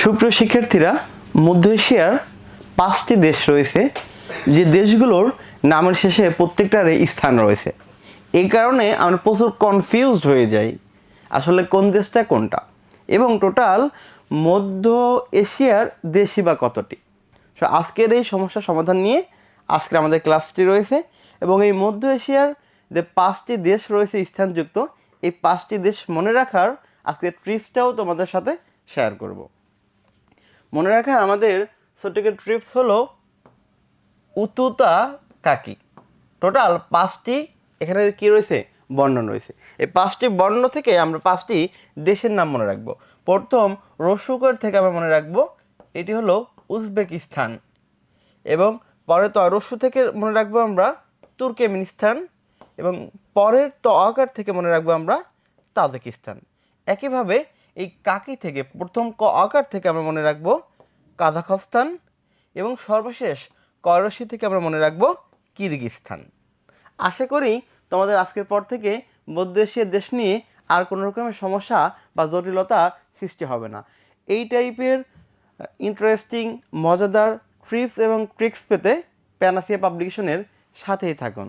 সুপ্রিয় শিক্ষার্থীরা, মধ্য এশিয়ার 5টি দেশ রয়েছে, যে দেশগুলোর নামের শেষে প্রত্যেকটারই স্থান রয়েছে। এই কারণে আমরা প্রচুর কনফিউজড হয়ে যাই আসলে কোন দেশটা কোনটা, এবং টোটাল মধ্য এশিয়ার দেশই বা কতটি। সো আজকের এই সমস্যার সমাধান নিয়ে আজকে আমাদের ক্লাসটি রয়েছে, এবং এই মধ্য এশিয়ার যে 5টি দেশ রয়েছে স্থানযুক্ত, এই 5টি দেশ মনে রাখার আজকের ট্রিপসটাও তোমাদের সাথে শেয়ার করব। মনে রাখা আমাদের ছোট্ট ট্রিপস হলো উতুতা কাকি। টোটাল 5টি এখানে কি রয়েছে, বর্ণ রয়েছে। এই 5টি বর্ণ থেকে আমরা 5টি দেশের নাম মনে রাখবো। প্রথম রস্যকার থেকে আমরা মনে রাখবো এটি হলো উজবেকিস্তান, এবং পরে ত রস্যু থেকে মনে রাখবো আমরা তুর্কমেনিস্তান, এবং পরের ত আকার থেকে মনে রাখবো আমরা তাজিকিস্তান। একইভাবে এই কাকি থেকে প্রথম ক আকার থেকে আমরা মনে রাখবো কাজাখস্তান, এবং সর্বশেষ করসি থেকে আমরা মনে রাখবো কিরগিজস্তান। আশা করি তোমাদের আজকের পর থেকে মধ্য এশিয়ার দেশ নিয়ে আর কোনো রকমের সমস্যা বা জটিলতা সৃষ্টি হবে না। এই টাইপের ইন্টারেস্টিং মজাদার ট্রিপস এবং ট্রিক্স পেতে প্যানাসিয়া পাবলিকেশনের সাথেই থাকুন।